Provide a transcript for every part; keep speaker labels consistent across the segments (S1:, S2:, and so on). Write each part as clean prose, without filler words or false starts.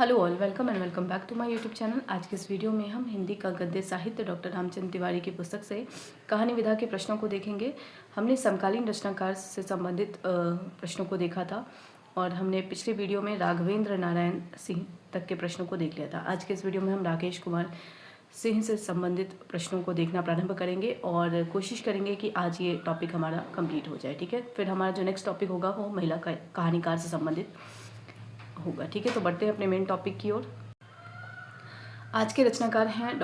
S1: Hello all, welcome and welcome back to my YouTube channel. आज के इस video में हम हिंदी का गद्य साहित्य डॉक्टर रामचंद्र तिवारी की पुस्तक से कहानी विधा के प्रश्नों को देखेंगे। हमने समकालीन रचनाकार से संबंधित प्रश्नों को देखा था और हमने पिछले वीडियो में राघवेंद्र नारायण सिंह तक के प्रश्नों को देख लिया था। आज के इस वीडियो में हम राकेश कुमार सिंह से संबंधित प्रश्नों को देखना प्रारंभ करेंगे और कोशिश करेंगे कि आज ये टॉपिक हमारा कंप्लीट हो जाए। ठीक है, फिर हमारा जो नेक्स्ट टॉपिक होगा वो महिला कहानीकार से संबंधित होगा। ठीक है, तो बढ़ते हैं अपने मेन टॉपिक की ओर। आज के रचनाकार हैं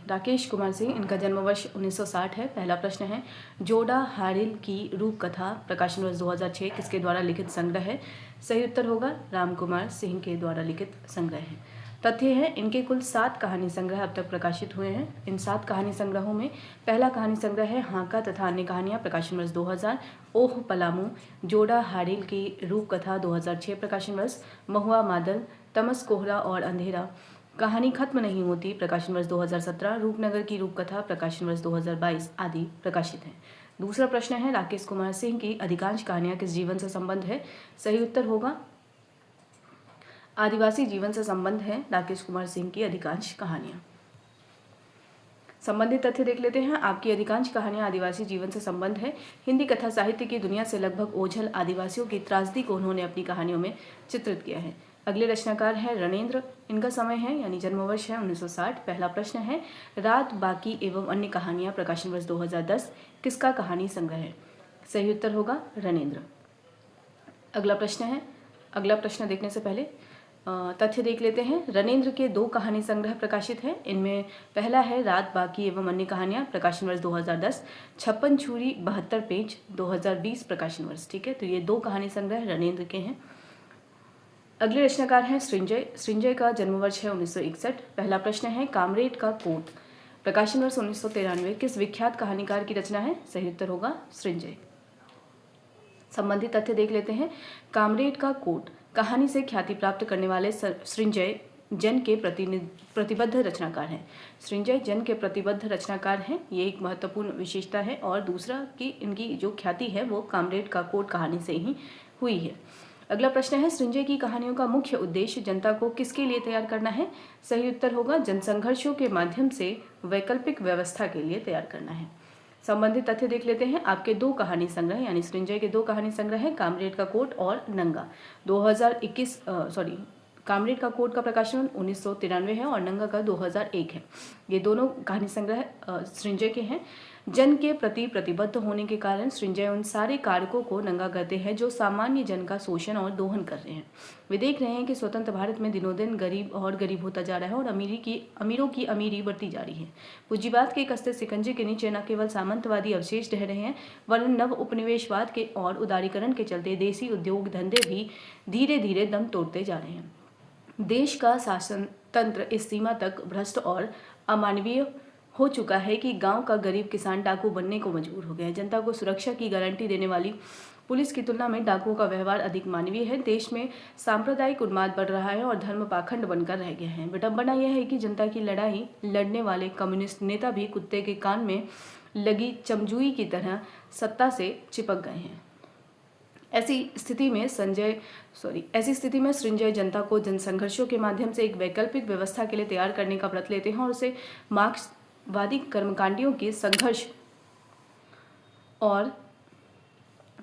S1: राकेश कुमार सिंह। इनका जन्म वर्ष 1960 है। पहला प्रश्न है, जोड़ा हारिल की रूप कथा प्रकाशन वर्ष 2006 किसके द्वारा लिखित संग्रह है? सही उत्तर होगा राम कुमार सिंह के द्वारा लिखित संग्रह है। तथ्य है, इनके कुल 7 कहानी संग्रह अब तक प्रकाशित हुए हैं। इन 7 कहानी संग्रहों में पहला कहानी संग्रह है हाका तथा अन्य कहानियाँ प्रकाशन वर्ष 2000, ओह पलामू, जोड़ा हारिल की रूप कथा 2006 प्रकाशन वर्ष, महुआ मादल, तमस कोहरा और अंधेरा, कहानी खत्म नहीं होती प्रकाशन वर्ष 2017, रूपनगर की रूपकथा प्रकाशन वर्ष 2022 आदि प्रकाशित हैं। दूसरा प्रश्न है, राकेश कुमार सिंह की अधिकांश कहानियां किस जीवन से संबंध है? सही उत्तर होगा आदिवासी जीवन से संबंध है राकेश कुमार सिंह की अधिकांश कहानियां। संबंधित तथ्य देख लेते हैं। आपकी अधिकांश कहानियां आदिवासी जीवन से संबंध है। हिंदी कथा साहित्य की दुनिया से लगभग ओझल आदिवासियों की त्रासदी को उन्होंने अपनी कहानियों में चित्रित किया है। अगले रचनाकार है रणेंद्र। इनका समय है यानी जन्म वर्ष है 1960। पहला प्रश्न है, रात बाकी एवं अन्य कहानियां प्रकाशन वर्ष 2010 किसका कहानी संग्रह है? सही उत्तर होगा रणेंद्र। अगला प्रश्न देखने से पहले तथ्य देख लेते हैं। रणेंद्र के 2 कहानी संग्रह प्रकाशित हैं। इनमें पहला है रात बाकी एवं अन्य कहानियां प्रकाशन वर्ष 2010, छप्पन छुरी 72 पेज 2020 प्रकाशन वर्ष। ठीक है, तो ये 2 कहानी संग्रह रणेंद्र के हैं। अगले रचनाकार हैं सृंजय। सृंजय का जन्म वर्ष है 1961। पहला प्रश्न है, कामरेड का कोट प्रकाशन वर्ष 1993 किस विख्यात कहानीकार की रचना है? सही उत्तर होगा सृंजय। संबंधित तथ्य देख लेते हैं। कामरेड का कोट कहानी से ख्याति प्राप्त करने वाले सृंजय जन के प्रतिबद्ध रचनाकार हैं। सृंजय जन के प्रतिबद्ध रचनाकार हैं, ये एक महत्वपूर्ण विशेषता है। और दूसरा कि इनकी जो ख्याति है वो कामरेड का कोट कहानी से ही हुई है। अगला प्रश्न है, सृंजय की कहानियों का मुख्य उद्देश्य जनता को किसके लिए तैयार करना है? सही उत्तर होगा जनसंघर्षों के माध्यम से वैकल्पिक व्यवस्था के लिए तैयार करना है। संबंधित तथ्य देख लेते हैं। आपके 2 कहानी संग्रह यानी सृंजय के 2 कहानी संग्रह हैं, कामरेड का कोट और नंगा। कामरेड का कोट का प्रकाशन 1993 है और नंगा का 2001 है। ये दोनों कहानी संग्रह सृंजय के हैं। जन के प्रति प्रतिबद्ध होने के कारण सृंजय उन सारे कारकों को नंगा करते हैं जो सामान्य जन का शोषण और दोहन कर रहे हैं। वे देख रहे हैं कि स्वतंत्र भारत में दिनों दिन गरीब होता जा रहा है और अमीरों की अमीरी बढ़ती जा रही है। पूंजीवाद के कसते सिकंजे के नीचे न केवल सामंतवादी अवशेष रह रहे हैं वरन नव उपनिवेशवाद के और उदारीकरण के चलते देसी उद्योग धंधे भी धीरे धीरे दम तोड़ते जा रहे हैं। देश का शासन तंत्र इस सीमा तक भ्रष्ट और अमानवीय हो चुका है कि गांव का गरीब किसान डाकू बनने को मजबूर हो गया है। जनता को सुरक्षा की गारंटी देने वाली पुलिस की तुलना में डाकुओं का व्यवहार अधिक मानवीय है। देश में सांप्रदायिक उन्माद बढ़ रहा है और धर्म पाखंड बनकर रह गया है। विडंबना यह है कि जनता की लड़ाई लड़ने वाले कम्युनिस्ट नेता भी कुत्ते के कान में लगी चमजुई की तरह सत्ता से चिपक गए हैं। ऐसी स्थिति में सृंजय जनता को जनसंघर्षों के माध्यम से एक वैकल्पिक व्यवस्था के लिए तैयार करने का व्रत लेते हैं और उसे मार्क्सवादी कर्मकांडियों के संघर्ष और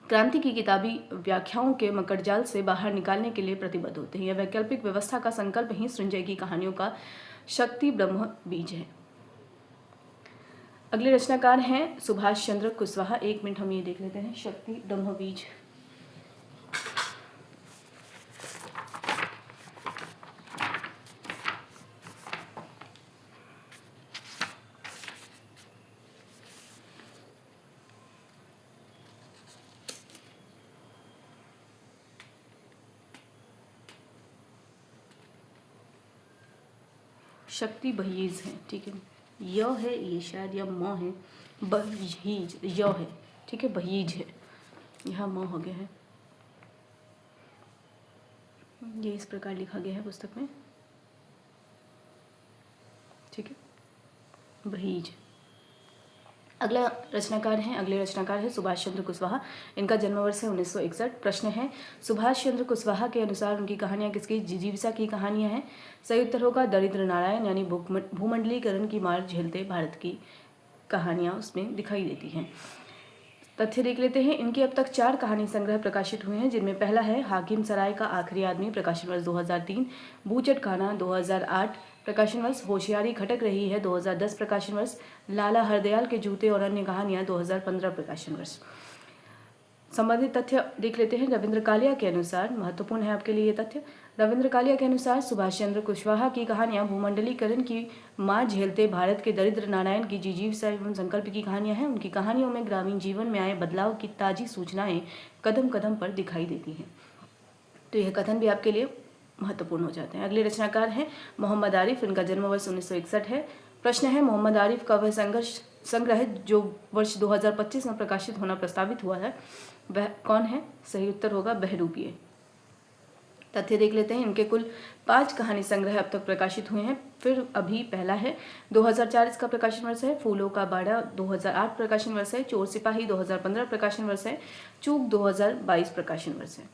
S1: क्रांति की किताबी व्याख्याओं के मकड़जाल से बाहर निकालने के लिए प्रतिबद्ध होते हैं। यह वैकल्पिक व्यवस्था का संकल्प ही सृंजय की कहानियों का शक्ति ब्रह्म बीज है। अगले रचनाकार हैं सुभाष चंद्र कुशवाहा। 1 मिनट हम ये देख लेते हैं, शक्ति ब्रह्म बीज। शक्ति बहीज है। ठीक है, य है ये शायद या म है, बहीज य है। ठीक है, बहीज है, यहाँ म हो गया है। ये इस प्रकार लिखा गया है पुस्तक में। ठीक है, बहीज। अगले रचनाकार हैं सुभाष चंद्र कुशवाहा। इनका जन्म वर्ष है 1961। प्रश्न है सुभाष चंद्र कुशवाहा के अनुसार उनकी कहानियाँ किसकी जिजीविका की कहानियाँ हैं? सही उत्तर होगा दरिद्र नारायण, यानी भूमंडलीकरण की मार झेलते भारत की कहानियाँ उसमें दिखाई देती हैं। तथ्य देख लेते हैं। इनके अब तक 4 कहानी संग्रह प्रकाशित हुए हैं, जिनमें पहला है हाकिम सराय का आखिरी आदमी, प्रकाशन वर्ष 2003, बूचट खाना 2008, प्रकाशन वर्ष, होशियारी खटक रही है 2010, प्रकाशन वर्ष, लाला हरदयाल के जूते और अन्य कहानियां 2015, प्रकाशन वर्ष। संबंधित तथ्य देख लेते हैं। रविंद्र कालिया के अनुसार, महत्वपूर्ण है आपके लिए ये तथ्य, रविंद्र कालिया के अनुसार सुभाष चंद्र कुशवाहा की कहानियां भूमंडलीकरण की मार झेलते भारत के दरिद्र नारायण की जिजीविका एवं संकल्प की कहानियां हैं। उनकी कहानियों में ग्रामीण जीवन में आए बदलाव की ताजी सूचनाएं कदम कदम पर दिखाई देती हैं। तो यह कथन भी आपके लिए महत्वपूर्ण हो जाते हैं। अगले रचनाकार हैं मोहम्मद आरिफ। इनका जन्म वर्ष 1961 है। प्रश्न है मोहम्मद आरिफ का वह संग्रह जो वर्ष 2025 में प्रकाशित होना प्रस्तावित हुआ है वह कौन है? सही उत्तर होगा बहरूपिये। तथ्य देख लेते हैं। इनके कुल 5 कहानी संग्रह अब तक प्रकाशित हुए हैं। फिर अभी पहला है 2004 इसका प्रकाशन वर्ष है, फूलों का बाड़ा 2008 प्रकाशन वर्ष है, चोर सिपाही 2015 प्रकाशन वर्ष है, चूक 2022 प्रकाशन वर्ष है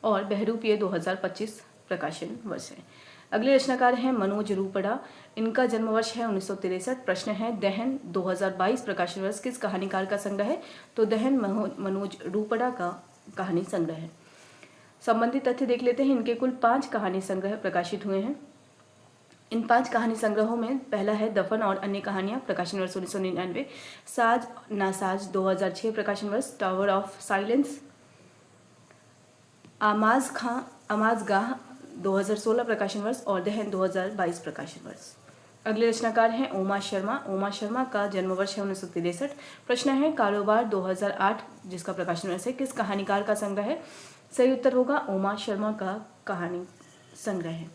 S1: और बहरूपिये 2025 प्रकाशन वर्ष है। अगले रचनाकार हैं मनोज रूपड़ा। इनका जन्म वर्ष है 1963। प्रश्न है दहन 2022 प्रकाशन वर्ष किस कहानीकार का संग्रह है? तो दहन मनोज रूपड़ा का कहानी संग्रह है। संबंधित तथ्य देख लेते हैं। इनके कुल 5 कहानी संग्रह प्रकाशित हुए हैं। इन 5 कहानी संग्रहों में पहला है दफन और अन्य कहानियां, प्रकाशन वर्ष 1999, साज नासाज 2006 प्रकाशन वर्ष, टावर ऑफ साइलेंस, आमाजगाह 2016 प्रकाशन वर्ष और दहन 2022 प्रकाशन वर्ष। अगले रचनाकार हैं उमा शर्मा। उमा शर्मा का जन्म वर्ष है 1963। प्रश्न है कारोबार 2008 जिसका प्रकाशन वर्ष है किस कहानीकार का संग्रह है? सही उत्तर होगा उमा शर्मा का कहानी संग्रह है।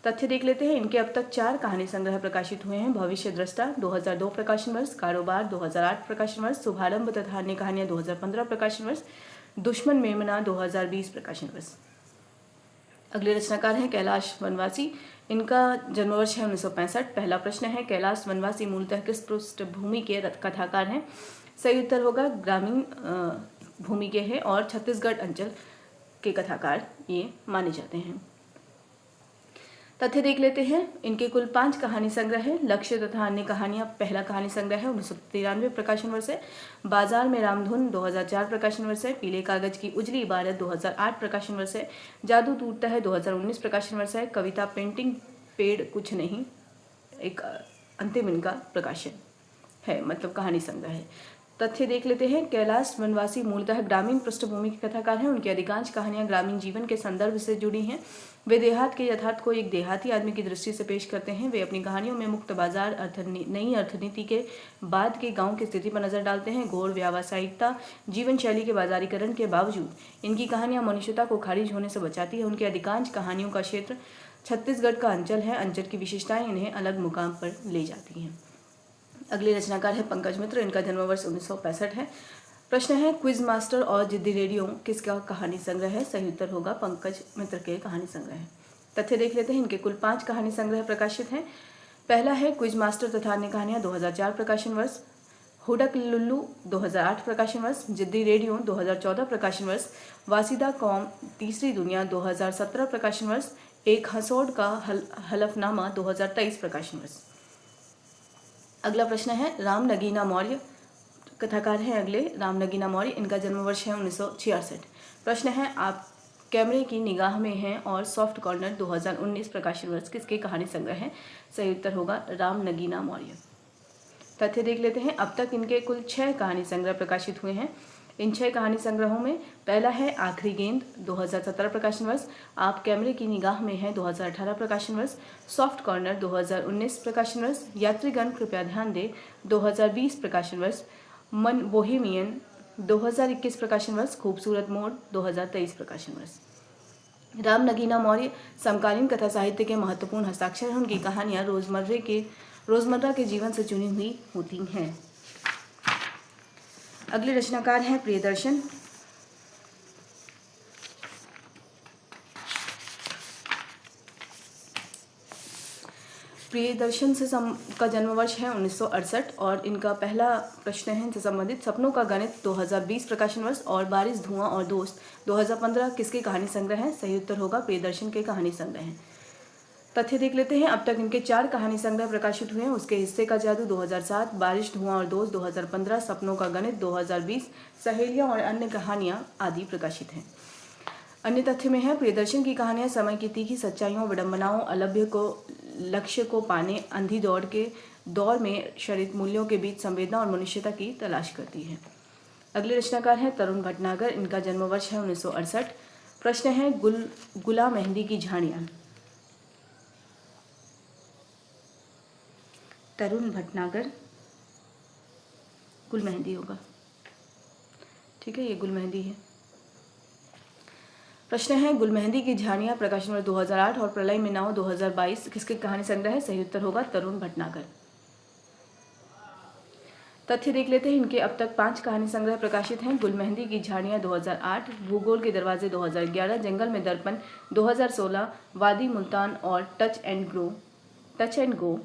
S1: तथ्य देख लेते हैं। इनके अब तक 4 कहानी संग्रह प्रकाशित हुए हैं। भविष्य दृष्टा 2002 प्रकाशन वर्ष, कारोबार 2008 प्रकाशन वर्ष, शुभारंभ तथा अन्य कहानियां 2015 प्रकाशन वर्ष, दुश्मन मेमना 2020 प्रकाशन वर्ष। अगले रचनाकार हैं कैलाश वनवासी। इनका जन्म वर्ष है 1965। पहला प्रश्न है कैलाश वनवासी मूलतः किस पृष्ठभूमि के कथाकार हैं? सही उत्तर होगा ग्रामीण भूमि के हैं और छत्तीसगढ़ अंचल के कथाकार ये माने जाते हैं। तथ्य देख लेते हैं। इनके कुल 5 कहानी संग्रह है। लक्ष्य तथा अन्य कहानियां पहला कहानी संग्रह है 1993 प्रकाशन वर्ष है, बाजार में रामधुन 2004 प्रकाशन वर्ष है, पीले कागज की उजली इबारत 2008 प्रकाशन वर्ष है, जादू टूटता है 2019 प्रकाशन वर्ष है, कविता पेंटिंग पेड़ कुछ नहीं एक अंतिम इनका प्रकाशन है, मतलब कहानी संग्रह है। तथ्य देख लेते हैं। कैलाश वनवासी मूलतः ग्रामीण पृष्ठभूमि के कथाकार हैं। उनकी अधिकांश कहानियां ग्रामीण जीवन के संदर्भ से जुड़ी हैं। वे देहात के यथार्थ को एक देहाती आदमी की दृष्टि से पेश करते हैं। वे अपनी कहानियों में मुक्त बाजार नई अर्थनीति के बाद के गांव की स्थिति पर नजर डालते हैं। घोर व्यावसायिकता जीवन शैली के बाजारीकरण के बावजूद इनकी कहानियां मनुष्यता को खारिज होने से बचाती है। उनकी अधिकांश कहानियों का क्षेत्र छत्तीसगढ़ का अंचल है। अंचल की विशेषताएं इन्हें अलग मुकाम पर ले जाती हैं। अगले रचनाकार है पंकज मित्र। इनका जन्म वर्ष 1965 है। प्रश्न है क्विज मास्टर और जिद्दी रेडियो किसका कहानी संग्रह है? सही उत्तर होगा पंकज मित्र के कहानी संग्रह है। तथ्य देख लेते हैं। इनके कुल 5 कहानी संग्रह प्रकाशित हैं। पहला है क्विज मास्टर तथा अन्य कहानियां 2004 प्रकाशन वर्ष, हुडक लुल्लू 2008 प्रकाशन वर्ष, जिद्दी रेडियो 2014 प्रकाशन वर्ष, वासिदा कौम तीसरी दुनिया 2017 प्रकाशन वर्ष, एक हसौड़ का हलफनामा 2023 प्रकाशन वर्ष। अगला प्रश्न है राम नगीना मौर्य कथाकार हैं अगले राम नगीना मौर्य। इनका जन्म वर्ष है 1966। प्रश्न है आप कैमरे की निगाह में हैं और सॉफ्ट कॉर्नर 2019 प्रकाशन वर्ष किसके कहानी संग्रह है? सही उत्तर होगा राम नगीना मौर्य। तथ्य देख लेते हैं। अब तक इनके कुल 6 कहानी संग्रह प्रकाशित हुए हैं। इन 6 कहानी संग्रहों में पहला है आखिरी गेंद 2017 प्रकाशन वर्ष, आप कैमरे की निगाह में हैं 2018 प्रकाशन वर्ष, सॉफ्ट कॉर्नर 2019 प्रकाशन वर्ष, यात्रीगण कृपया ध्यान दें 2020 प्रकाशन वर्ष, मन बोहेमियन 2021 प्रकाशन वर्ष, खूबसूरत मोड़ 2023 प्रकाशन वर्ष। राम नगीना मौर्य समकालीन कथा साहित्य के महत्वपूर्ण हस्ताक्षर हैं। उनकी कहानियाँ रोजमर्रा के जीवन से चुनी हुई होती हैं। अगले रचनाकार हैं प्रियदर्शन। प्रियदर्शन का जन्म वर्ष है 1968 और इनका पहला प्रश्न है इनसे संबंधित सपनों का गणित 2020 प्रकाशन वर्ष और बारिश धुआं और दोस्त 2015 किसके कहानी संग्रह है? सही उत्तर होगा प्रियदर्शन के कहानी संग्रह हैं। तथ्य देख लेते हैं। अब तक इनके 4 कहानी संग्रह प्रकाशित हुए हैं। उसके हिस्से का जादू 2007, बारिश धुआं और दोस्त 2015, सपनों का गणित 2020, सहेलियां और अन्य कहानियां आदि प्रकाशित हैं। अन्य तथ्य में है प्रियदर्शन की कहानियां समय की तीखी सच्चाइयों, विडंबनाओं, अलभ्य को लक्ष्य को पाने, अंधी दौड़ के दौर में शरीर मूल्यों के बीच संवेदना और मनुष्यता की तलाश करती है। अगले रचनाकार हैं तरुण भटनागर। इनका जन्म वर्ष है 1968। प्रश्न है गुला मेहंदी की झाड़ियाँ। तरुण भटनागर, गुल मेहंदी होगा, ठीक है, ये गुल मेहंदी है। प्रश्न है गुल मेहंदी की झाड़ियाँ प्रकाशन वर्ष 2008 और प्रलय में नाव 2022 किसके कहानी संग्रह है? सही उत्तर होगा तरुण भटनागर। तथ्य देख लेते हैं। इनके अब तक 5 कहानी संग्रह प्रकाशित हैं। गुल मेहंदी की झाड़ियाँ 2008, भूगोल के दरवाजे 2011, जंगल में दर्पण 2016, वादी मुल्तान और टच एंड गो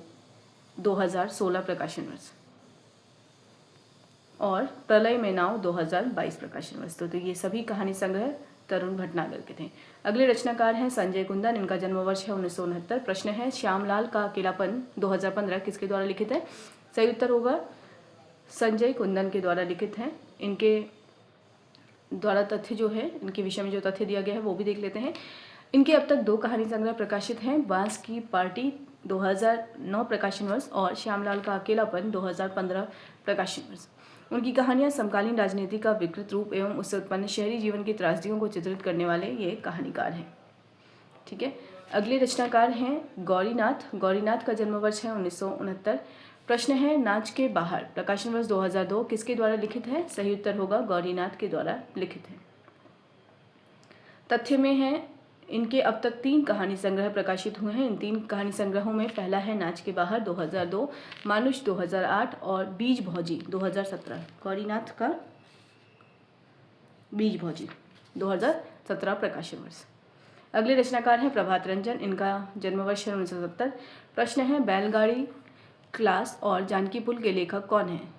S1: 2016 प्रकाशन वर्ष और प्रलय में नाव 2022 प्रकाशन वर्ष। तो ये सभी कहानी संग्रह तरुण भटनागर के थे। अगले रचनाकार हैं संजय कुंदन। इनका जन्म वर्ष है 1969। प्रश्न है श्यामलाल का अकेलापन 2015 किसके द्वारा लिखित है? सही उत्तर होगा संजय कुंदन के द्वारा लिखित है। इनके द्वारा तथ्य जो है, इनके विषय में जो तथ्य दिया गया है वो भी देख लेते हैं। इनके अब तक 2 कहानी संग्रह प्रकाशित हैं। बांस की पार्टी 2009 प्रकाशन वर्ष और श्यामलाल का अकेलापन 2015 प्रकाशन वर्ष। उनकी कहानियां समकालीन राजनीति का विकृत रूप एवं उससे उत्पन्न शहरी जीवन की त्रासदियों को चित्रित करने वाले ये कहानीकार हैं, ठीक है। अगले रचनाकार हैं गौरीनाथ का जन्म वर्ष है 1969। प्रश्न है नाच के बाहर प्रकाशन वर्ष 2002 किसके द्वारा लिखित है? सही उत्तर होगा गौरीनाथ के द्वारा लिखित है। तथ्य में है इनके अब तक 3 कहानी संग्रह प्रकाशित हुए हैं। इन 3 कहानी संग्रहों में पहला है नाच के बाहर 2002, मानुष 2008 और बीज भौजी 2017। गौरीनाथ का बीज भौजी 2017 प्रकाशन वर्ष। अगले रचनाकार हैं प्रभात रंजन। इनका जन्म वर्ष है 1970। प्रश्न है बैलगाड़ी क्लास और जानकी पुल के लेखक कौन हैं?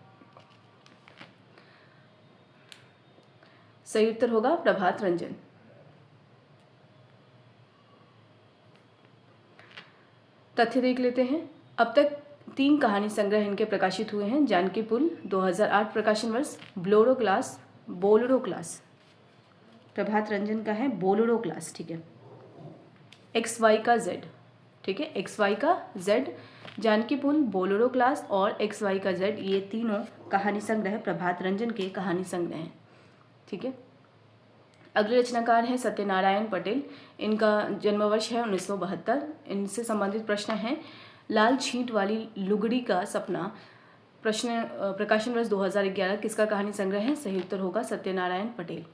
S1: सही उत्तर होगा प्रभात रंजन। तथ्य देख लेते हैं। अब तक 3 कहानी संग्रह इनके प्रकाशित हुए हैं। जानकी पुल 2008 प्रकाशन वर्ष, बोलेरो क्लास प्रभात रंजन का है बोलेरो क्लास, ठीक है। XY का Z, ठीक है, XY का Z, जानकी पुल, बोलेरो क्लास और XY का Z, ये तीनों कहानी संग्रह प्रभात रंजन के कहानी संग्रह हैं, ठीक है। अगले रचनाकार हैं सत्यनारायण पटेल। इनका जन्म वर्ष है 1972। इनसे संबंधित प्रश्न है लाल छींट वाली लुगड़ी का सपना प्रकाशन वर्ष 2011 किसका कहानी संग्रह है? सही उत्तर होगा सत्यनारायण पटेल।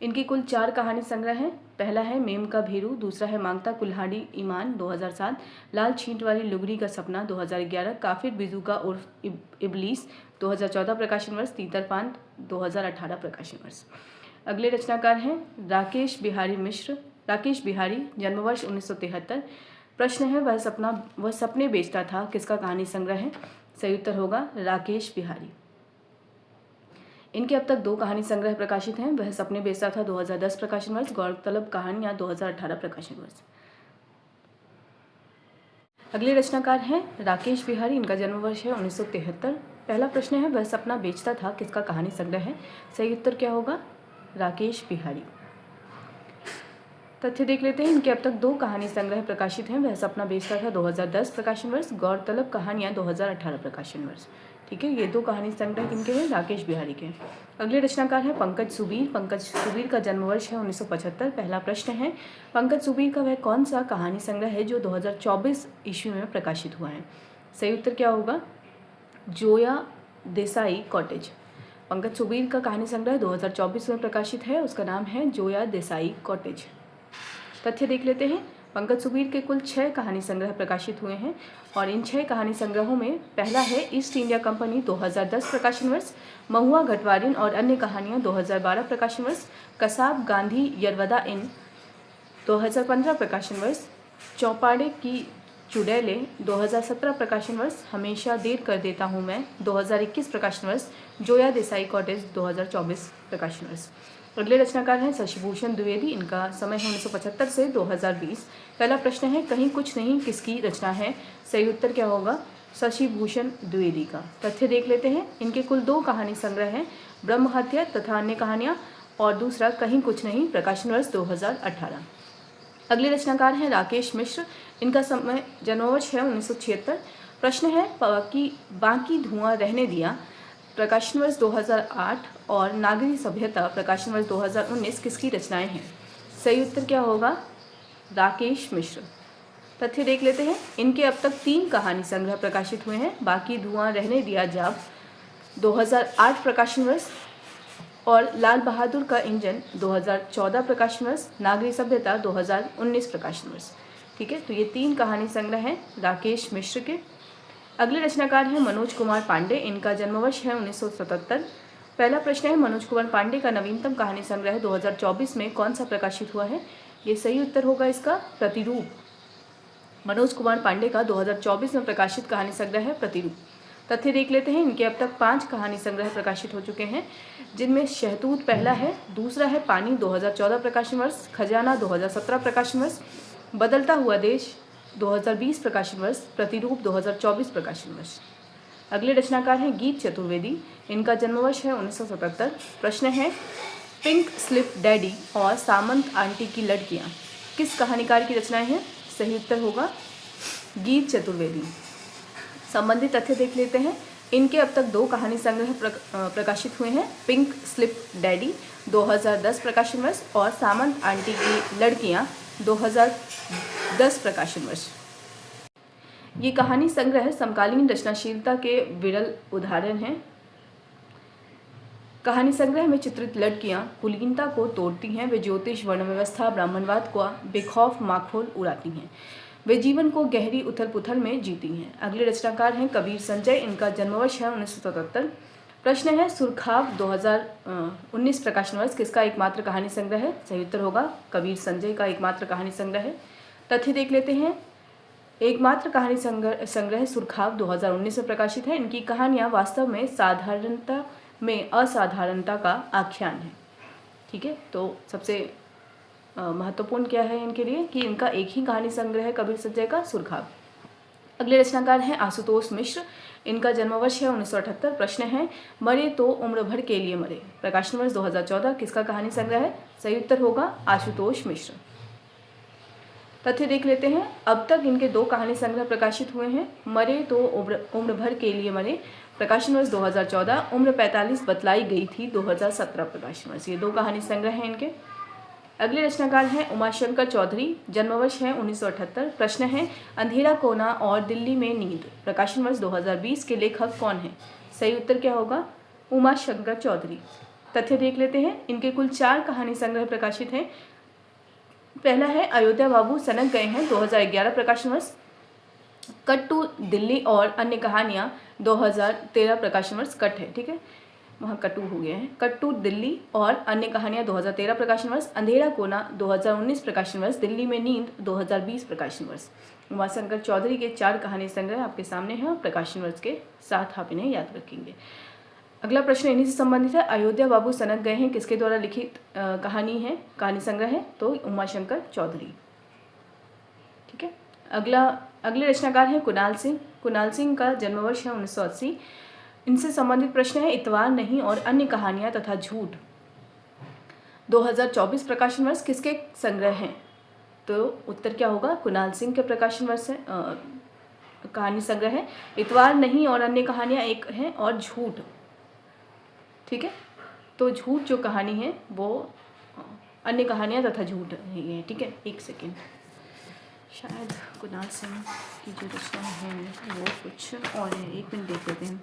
S1: इनकी कुल 4 कहानी संग्रह हैं। पहला है मेम का भेरू, दूसरा है मांगता कुल्हाड़ी ईमान 2007, लाल छींट वाली लुगड़ी का सपना 2011, काफिर बिजू का उर्फ इबलीस 2014 प्रकाशन वर्ष, तीतर पान 2018 प्रकाशन वर्ष। अगले रचनाकार हैं राकेश बिहारी, जन्म वर्ष 1973। प्रश्न है वह सपने बेचता था किसका कहानी संग्रह है? सही उत्तर होगा राकेश बिहारी। इनके अब तक 2 कहानी संग्रह प्रकाशित हैं। वह सपने बेचता था 2010 प्रकाशन वर्ष, गौरतलब कहानियां 2018 प्रकाशन वर्ष। अगले रचनाकार हैं राकेश बिहारी। इनका जन्म वर्ष है 1973। पहला प्रश्न है वह सपना बेचता था किसका कहानी संग्रह है? सही उत्तर क्या होगा? राकेश बिहारी। तथ्य देख लेते हैं। इनके अब तक 2 कहानी संग्रह प्रकाशित हैं। वह सपना बेचता था 2010 प्रकाशन वर्ष, गौरतलब कहानियां 2018 प्रकाशन वर्ष, ठीक है। ये 2 कहानी संग्रह किनके हैं? राकेश बिहारी के। अगले रचनाकार है पंकज सुबीर का जन्म वर्ष है 1975। पहला प्रश्न है पंकज सुबीर का वह कौन सा कहानी संग्रह है जो 2024 ईस्वी में प्रकाशित हुआ है? सही उत्तर क्या होगा? जोया देसाई कॉटेज। पंकज सुबीर का कहानी संग्रह 2024 में प्रकाशित है। उसका नाम है जोया देसाई कॉटेज। तथ्य देख लेते हैं। पंकज सुबीर के कुल 6 कहानी संग्रह प्रकाशित हुए हैं और इन 6 कहानी संग्रहों में पहला है ईस्ट इंडिया कंपनी 2010 प्रकाशन वर्ष, महुआ घटवारिन और अन्य कहानियां 2012 प्रकाशन वर्ष, कसाब गांधी यरवदा इन 2015 प्रकाशन वर्ष चौपाड़े की चुड़ैले, 2017 प्रकाशन वर्ष हमेशा देर कर देता हूँ मैं, 2021 प्रकाशन वर्ष जोया देसाई कॉटेज, 2024 प्रकाशन वर्ष। अगले रचनाकार हैं शशिभूषण द्विवेदी, इनका समय है 1975 से 2020। पहला प्रश्न है कहीं कुछ नहीं किसकी रचना है? सही उत्तर क्या होगा? शशिभूषण द्विवेदी का। तथ्य देख लेते हैं, इनके कुल 2 कहानी संग्रह हैं, ब्रह्म हत्या तथा अन्य कहानियाँ, और दूसरा कहीं कुछ नहीं, प्रकाशन वर्ष 2018। अगले रचनाकार हैं राकेश मिश्र, इनका समय जन्मवर्ष है 1976। प्रश्न है कि बाकी धुआं रहने दिया, प्रकाशन वर्ष 2008, और नागरी सभ्यता, प्रकाशन वर्ष 2019 किसकी रचनाएं हैं? सही उत्तर क्या होगा? राकेश मिश्र। तथ्य देख लेते हैं, इनके अब तक 3 कहानी संग्रह प्रकाशित हुए हैं, बाकी धुआं रहने दिया जब 2008 प्रकाशन वर्ष, और लाल बहादुर का इंजन 2014 प्रकाशन वर्ष, नागरी सभ्यता 2019 प्रकाशन वर्ष। ठीक है, तो ये 3 कहानी संग्रह हैं राकेश मिश्र के। अगले रचनाकार हैं मनोज कुमार पांडे, इनका जन्मवर्ष है 1977। पहला प्रश्न है मनोज कुमार पांडे का नवीनतम कहानी संग्रह 2024 में कौन सा प्रकाशित हुआ है? ये सही उत्तर होगा इसका प्रतिरूप। मनोज कुमार पांडे का 2024 में प्रकाशित कहानी संग्रह है प्रतिरूप। तथ्य देख लेते हैं, इनके अब तक 5 कहानी संग्रह प्रकाशित हो चुके हैं, जिनमें शहतूत पहला है, दूसरा है पानी 2014 प्रकाशन वर्ष, खजाना 2017 प्रकाशन वर्ष, बदलता हुआ देश 2020 प्रकाशन वर्ष, प्रतिरूप 2024 प्रकाशन वर्ष। अगले रचनाकार हैं गीत चतुर्वेदी, इनका जन्मवर्ष है 1977। प्रश्न है पिंक स्लिप डैडी और सामंत आंटी की लड़कियां किस कहानीकार की रचनाएं हैं? सही उत्तर होगा गीत चतुर्वेदी। संबंधित तथ्य देख लेते हैं, इनके अब तक 2 कहानी संग्रह प्रकाशित हुए हैं, पिंक स्लिप डैडी 2010 प्रकाशन वर्ष, और सामंत आंटी की लड़कियां 2010 प्रकाशन वर्ष। ये कहानी संग्रह समकालीन रचनाशीलता के विरल उदाहरण हैं। कहानी संग्रह में चित्रित लड़कियां कुलीनता को तोड़ती हैं, वे ज्योतिष, वर्ण व्यवस्था, ब्राह्मणवाद को बेखौफ माखौल उड़ाती हैं, वे जीवन को गहरी उथल पुथल में जीती हैं। अगले रचनाकार हैं कबीर संजय, इनका जन्मवर्ष है 1977। प्रश्न है सुरखाव 2019 प्रकाशन वर्ष किसका एकमात्र कहानी संग्रह है? सही उत्तर होगा कबीर संजय का एकमात्र कहानी संग्रह है। तथ्य देख लेते हैं, एकमात्र कहानी संग्रह सुरखाव 2019 में प्रकाशित है। इनकी कहानियाँ वास्तव में साधारणता में असाधारणता का आख्यान है। ठीक है, तो सबसे महत्वपूर्ण क्या है इनके लिए कि इनका एक ही कहानी संग्रह है कबीर संजय का, सुरखाव। अगले रचनाकार हैं आशुतोष मिश्र, इनका जन्मवर्ष है 1978। प्रश्न है मरे तो उम्र भर के लिए मरे, प्रकाशन वर्ष 2014 किसका कहानी संग्रह है? सही उत्तर होगा आशुतोष मिश्र। तथ्य देख लेते हैं, अब तक इनके 2 कहानी संग्रह प्रकाशित हुए हैं, मरे तो उम्र भर के लिए मरे, प्रकाशन वर्ष 2014, उम्र 45 बतलाई गई थी 2017 प्रकाशन वर्ष। ये 2 कहानी संग्रह हैं इनके। अगले रचनाकार हैं उमाशंकर चौधरी, जन्मवर्ष है 1978। प्रश्न है अंधेरा कोना और दिल्ली में नींद, प्रकाशन वर्ष 2020 के लेखक कौन हैं? सही उत्तर क्या होगा? उमाशंकर चौधरी। तथ्य देख लेते हैं, इनके कुल 4 कहानी संग्रह प्रकाशित हैं। पहला है अयोध्या बाबू सनक गए हैं 2011 प्रकाशन वर्ष, कट्टू दिल्ली और अन्य कहानियाँ 2013 प्रकाशन वर्ष, कट है ठीक है, वहाँ कट्टू हो गए हैं, कट्टू दिल्ली और अन्य कहानियाँ 2013 प्रकाशन वर्ष, अंधेरा कोना 2019 प्रकाशन वर्ष, दिल्ली में नींद 2020 प्रकाशन वर्ष। उमाशंकर चौधरी के 4 कहानी संग्रह आपके सामने हैं और प्रकाशन वर्ष के साथ आप इन्हें याद रखेंगे। अगला प्रश्न इन्हीं से संबंधित है, अयोध्या बाबू सनक गए हैं किसके द्वारा लिखित कहानी है, कहानी संग्रह है? तो उमाशंकर चौधरी। ठीक है, अगले रचनाकार हैं कुणाल सिंह, कुणाल सिंह का जन्मवर्ष है 1980। इनसे संबंधित प्रश्न है इतवार नहीं और अन्य कहानियाँ तथा झूठ, 2024 प्रकाशन वर्ष किसके संग्रह हैं? तो उत्तर क्या होगा? कुणाल सिंह के प्रकाशन वर्ष है, कहानी संग्रह है। इतवार नहीं और अन्य कहानियाँ एक हैं, और झूठ। ठीक है, तो झूठ जो कहानी है वो अन्य कहानियाँ तथा झूठ ही है। ठीक है, एक सेकेंड, शायद कुणाल सिंह की जो रचना है वो कुछ और है, 1 मिनट देख लेते हैं।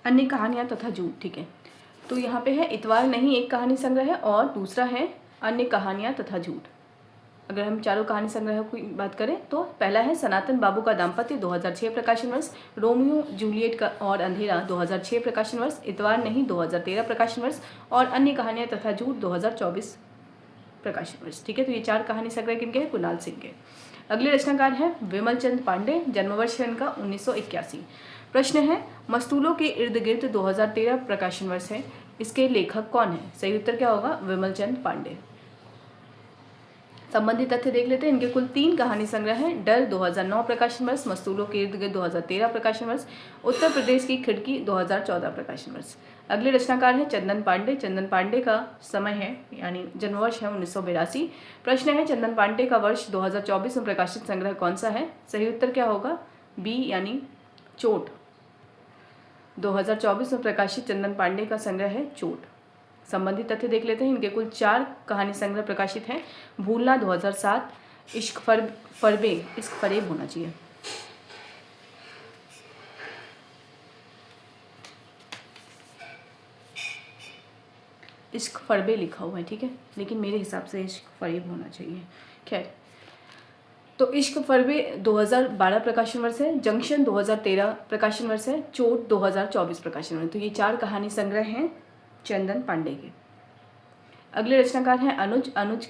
S1: अन्य कहानियाँ तथा झूठ। ठीक है, तो यहाँ पे है इतवार नहीं एक कहानी संग्रह है और दूसरा है अन्य कहानियाँ तथा झूठ। अगर हम चारों कहानी संग्रह की बात करें तो पहला है सनातन बाबू का दाम्पत्य 2006 प्रकाशन वर्ष, रोमियो जूलियट का और अंधेरा 2006 प्रकाशन वर्ष, इतवार नहीं 2013 प्रकाशन वर्ष और अन्य कहानियां तथा झूठ 2024 प्रकाशन वर्ष। ठीक है, तो ये 4 कहानी संग्रह किनके हैं? कुणाल सिंह के। अगले रचनाकार हैं विमल चंद पांडे, जन्मवर्ष है इनका 1981। प्रश्न है मस्तूलों के इर्द गिर्द 2013 प्रकाशन वर्ष है, इसके लेखक कौन है? सही उत्तर क्या होगा? विमल चंद पांडे। संबंधित तथ्य देख लेते हैं। इनके कुल 3 कहानी संग्रह हैं। डर 2009 प्रकाशन वर्ष, मस्तूलों के इर्द गिर्द 2013 प्रकाशन वर्ष, उत्तर प्रदेश की खिड़की 2014 प्रकाशन वर्ष। अगले रचनाकार हैं चंदन पांडे। चंदन पांडे का समय है यानी जन्मवर्ष है 1982। प्रश्न है चंदन पांडे का वर्ष 2024 में प्रकाशित संग्रह कौन सा है? सही उत्तर क्या होगा? बी यानी चोट। 2024 में प्रकाशित चंदन पांडे का संग्रह है चोट। संबंधित तथ्य देख लेते हैं। इनके कुल 4 कहानी संग्रह प्रकाशित हैं। भूलना 2007, इश्क फरेब होना चाहिए। इश्क फरबे लिखा हुआ है, ठीक है, लेकिन मेरे हिसाब से इश्क फरेब होना चाहिए। खैर, तो इश्क फरबे 2012 प्रकाशन वर्ष है, जंक्शन 2013 प्रकाशन वर्ष है, चोट 2024 प्रकाशन वर्ष। तो ये 4 कहानी संग्रह हैं चंदन पांडे के। अगले रचनाकार हैं अनुज। अनुज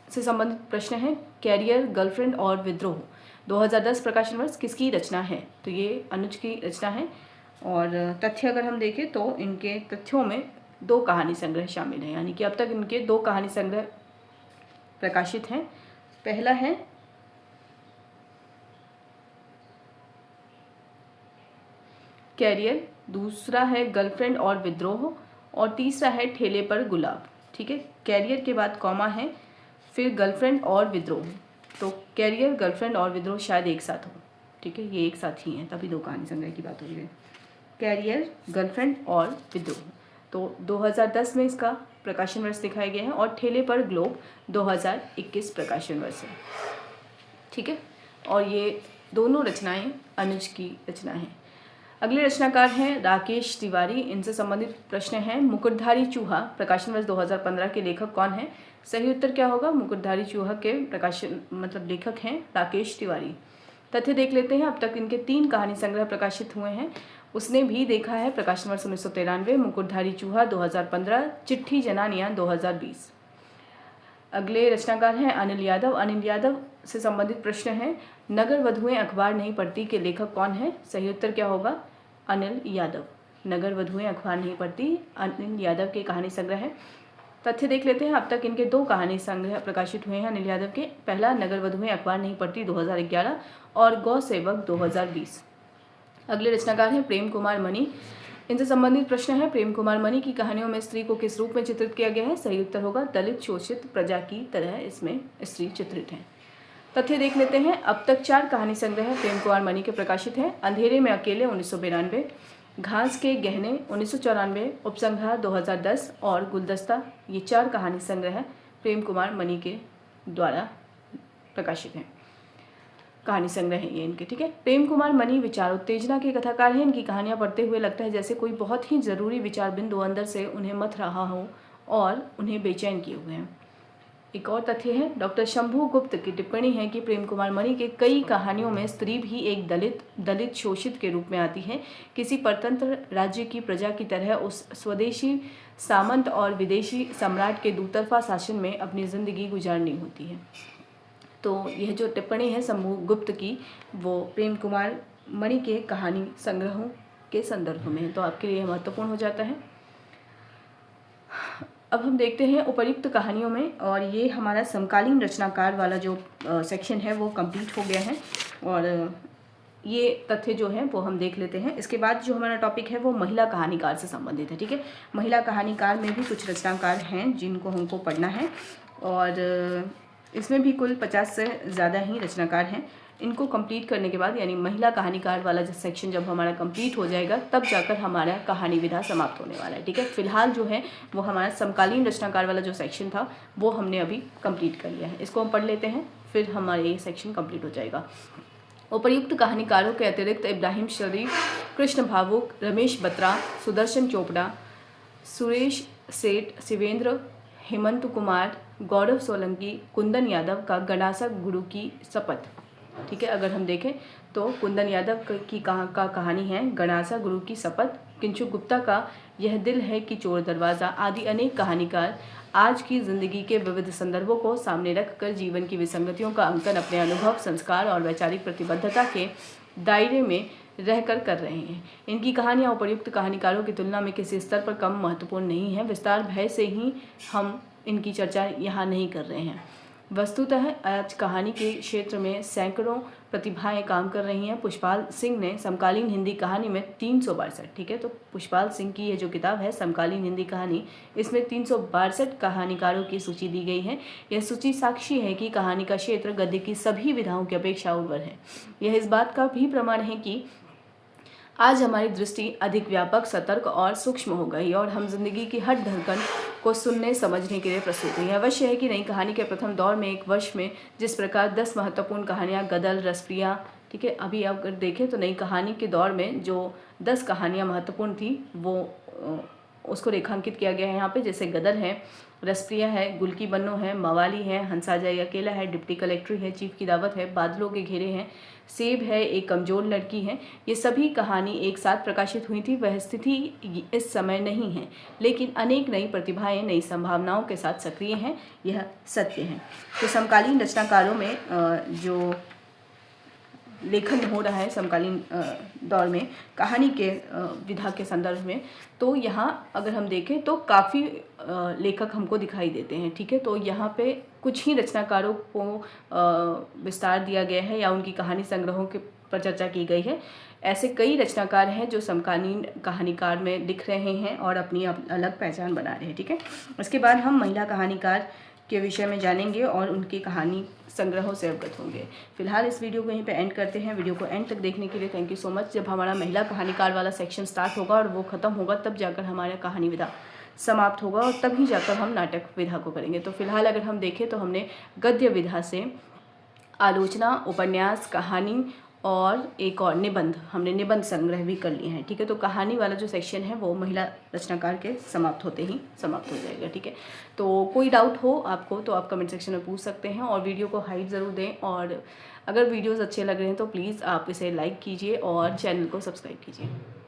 S1: से संबंधित प्रश्न है कैरियर, गर्लफ्रेंड और विद्रोह 2010 प्रकाशन वर्ष किसकी रचना है? तो ये अनुज की रचना है। और तथ्य अगर हम देखें तो इनके तथ्यों में 2 कहानी संग्रह शामिल हैं, यानी कि अब तक इनके 2 कहानी संग्रह प्रकाशित हैं। पहला है कैरियर, दूसरा है गर्लफ्रेंड और विद्रोह और तीसरा है ठेले पर गुलाब। ठीक है, कैरियर के बाद कॉमा है, फिर गर्लफ्रेंड और विद्रोह। तो कैरियर, गर्लफ्रेंड और विद्रोह शायद एक साथ हो। ठीक है, ये एक साथ ही हैं, तभी 2 कहानी संग्रह की बात हो रही है। कैरियर, गर्लफ्रेंड और विद्रोह। तो 2010 में इसका प्रकाशन वर्ष दिखाया गया है और ठेले पर ग्लोब 2021 प्रकाशन वर्ष है। ठीक है, और ये दोनों रचनाएं अनुज की रचना हैं। अगले रचनाकार हैं राकेश तिवारी। इनसे संबंधित प्रश्न है मुकुटधारी चूहा प्रकाशन वर्ष 2015 के लेखक कौन है? सही उत्तर क्या होगा? मुकुटधारी चूहा के प्रकाशन लेखक हैं राकेश तिवारी। तथ्य देख लेते हैं। अब तक इनके 3 कहानी संग्रह प्रकाशित हुए हैं। उसने भी देखा है प्रकाशन वर्ष 1993, मुकुटधारी चूहा 2015, चिट्ठी जनानियाँ 2020। अगले रचनाकार हैं अनिल यादव। अनिल यादव से संबंधित प्रश्न है नगर वधुएं अखबार नहीं पढ़ती के लेखक कौन है? सही उत्तर क्या होगा? अनिल यादव। नगर वधुएं अखबार नहीं पढ़ती अनिल यादव के कहानी संग्रह है। तथ्य देख लेते हैं। अब तक इनके 2 कहानी संग्रह प्रकाशित हुए हैं अनिल यादव के। पहला नगर वधुएं अखबार नहीं पढ़ती 2011 और गौ सेवक 2020। अगले रचनाकार हैं प्रेम कुमार मनी। इनसे संबंधित प्रश्न है प्रेम कुमार मनी की कहानियों में स्त्री को किस रूप में चित्रित किया गया है? सही उत्तर होगा दलित शोषित प्रजा की तरह इसमें स्त्री चित्रित है। तथ्य देख लेते हैं। अब तक 4 कहानी संग्रह प्रेम कुमार मनी के प्रकाशित हैं। अंधेरे में अकेले 1992, घास के गहने 1994, उपसंहार 2010 और गुलदस्ता, ये 4 कहानी संग्रह प्रेम कुमार मनी के द्वारा प्रकाशित हैं। कहानी संग्रह है ये इनके। ठीक है, प्रेम कुमार मनी विचार उत्तेजना के कथाकार हैं। इनकी कहानियां पढ़ते हुए लगता है जैसे कोई बहुत ही ज़रूरी विचार बिंदु अंदर से उन्हें मथ रहा हो और उन्हें बेचैन किए हुए हैं। एक और तथ्य है डॉक्टर शंभू गुप्त की टिप्पणी है कि प्रेम कुमार मनी के कई कहानियों में स्त्री भी एक दलित शोषित के रूप में आती है। किसी परतंत्र राज्य की प्रजा की तरह उस स्वदेशी सामंत और विदेशी सम्राट के दूतरफा शासन में अपनी ज़िंदगी गुजारनी होती है। तो यह जो टिप्पणी है शंभू गुप्त की, वो प्रेम कुमार मणि के कहानी संग्रहों के संदर्भ में है, तो आपके लिए महत्वपूर्ण हो जाता है। अब हम देखते हैं उपर्युक्त कहानियों में, और ये हमारा समकालीन रचनाकार वाला जो सेक्शन है वो कंप्लीट हो गया है, और ये तथ्य जो है वो हम देख लेते हैं। इसके बाद जो हमारा टॉपिक है वो महिला कहानीकार से संबंधित है। ठीक है, महिला कहानीकार में भी कुछ रचनाकार हैं जिनको हमको पढ़ना है, और इसमें भी कुल 50 से ज़्यादा ही रचनाकार हैं। इनको कंप्लीट करने के बाद यानी महिला कहानीकार वाला जो सेक्शन जब हमारा कंप्लीट हो जाएगा तब जाकर हमारा कहानी विधा समाप्त होने वाला है। ठीक है, फिलहाल जो है वो हमारा समकालीन रचनाकार वाला जो सेक्शन था वो हमने अभी कंप्लीट कर लिया है। इसको हम पढ़ लेते हैं, फिर हमारा ये सेक्शन कंप्लीट हो जाएगा। उपर्युक्त कहानीकारों के अतिरिक्त इब्राहिम शरीफ, कृष्ण भावुक, रमेश बत्रा, सुदर्शन चोपड़ा, सुरेश सेठ, शिवेंद्र हेमंत कुमार, गौरव सोलंकी, कुंदन यादव का गणासा गुरु की शपथ। ठीक है, अगर हम देखें तो कुंदन यादव की कहानी है गणासा गुरु की शपथ, किंचु गुप्ता का यह दिल है कि चोर दरवाज़ा आदि अनेक कहानीकार आज की जिंदगी के विविध संदर्भों को सामने रखकर जीवन की विसंगतियों का अंकन अपने अनुभव, संस्कार और वैचारिक प्रतिबद्धता के दायरे में रहकर कर रहे हैं। इनकी कहानियाँ उपर्युक्त कहानीकारों की तुलना में किसी स्तर पर कम महत्वपूर्ण नहीं है। विस्तार भय से ही हम इनकी चर्चा यहाँ नहीं कर रहे हैं। वस्तुतः आज कहानी के क्षेत्र में सैकड़ों प्रतिभाएं काम कर रही हैं। पुष्पाल सिंह ने समकालीन हिंदी कहानी में 362, ठीक है, तो पुष्पाल सिंह की ये जो किताब है समकालीन हिंदी कहानी, इसमें 362 कहानीकारों की सूची दी गई है। यह सूची साक्षी है कि कहानी का क्षेत्र गद्य की सभी विधाओं की अपेक्षा उर्वर है। यह इस बात का भी प्रमाण है कि आज हमारी दृष्टि अधिक व्यापक, सतर्क और सूक्ष्म हो गई और हम जिंदगी की हर धड़कन को सुनने समझने के लिए प्रस्तुत हैं। यह अवश्य है कि नई कहानी के प्रथम दौर में एक वर्ष में जिस प्रकार 10 महत्वपूर्ण कहानियाँ गदल, रसप्रिया, ठीक है, अभी अगर देखें तो नई कहानी के दौर में जो 10 कहानियाँ महत्वपूर्ण थी वो उसको रेखांकित किया गया है यहाँ पे। जैसे गदर है, रसप्रिया है, गुल की बन्नो है, मवाली है, हंसा जाए अकेला है, डिप्टी कलेक्ट्री है, चीफ की दावत है, बादलों के घेरे हैं, सेब है, एक कमजोर लड़की है। ये सभी कहानी एक साथ प्रकाशित हुई थी। वह स्थिति इस समय नहीं है, लेकिन अनेक नई प्रतिभाएं नई संभावनाओं के साथ सक्रिय हैं, यह सत्य है। तो समकालीन रचनाकारों में जो लेखन हो रहा है समकालीन दौर में कहानी के विधा के संदर्भ में, तो यहाँ अगर हम देखें तो काफ़ी लेखक हमको दिखाई देते हैं। ठीक है, तो यहाँ पे कुछ ही रचनाकारों को विस्तार दिया गया है या उनकी कहानी संग्रहों के पर चर्चा की गई है। ऐसे कई रचनाकार हैं जो समकालीन कहानीकार में दिख रहे हैं और अपनी अलग पहचान बना रहे हैं। ठीक है, उसके बाद हम महिला कहानीकार के विषय में जानेंगे और उनकी कहानी संग्रहों से अवगत होंगे। फिलहाल इस वीडियो को यहीं पे एंड करते हैं। वीडियो को एंड तक देखने के लिए थैंक यू सो मच। जब हमारा महिला कहानीकार वाला सेक्शन स्टार्ट होगा और वो ख़त्म होगा तब जाकर हमारा कहानी विधा समाप्त होगा और तभी जाकर हम नाटक विधा को करेंगे। तो फिलहाल अगर हम देखें तो हमने गद्य विधा से आलोचना, उपन्यास, कहानी और एक और निबंध, हमने निबंध संग्रह भी कर लिए हैं। ठीक है, तो कहानी वाला जो सेक्शन है वो महिला रचनाकार के समाप्त होते ही समाप्त हो जाएगा। ठीक है, तो कोई डाउट हो आपको तो आप कमेंट सेक्शन में पूछ सकते हैं और वीडियो को हाइट ज़रूर दें और अगर वीडियोज़ अच्छे लग रहे हैं तो प्लीज़ आप इसे लाइक कीजिए और चैनल को सब्सक्राइब कीजिए।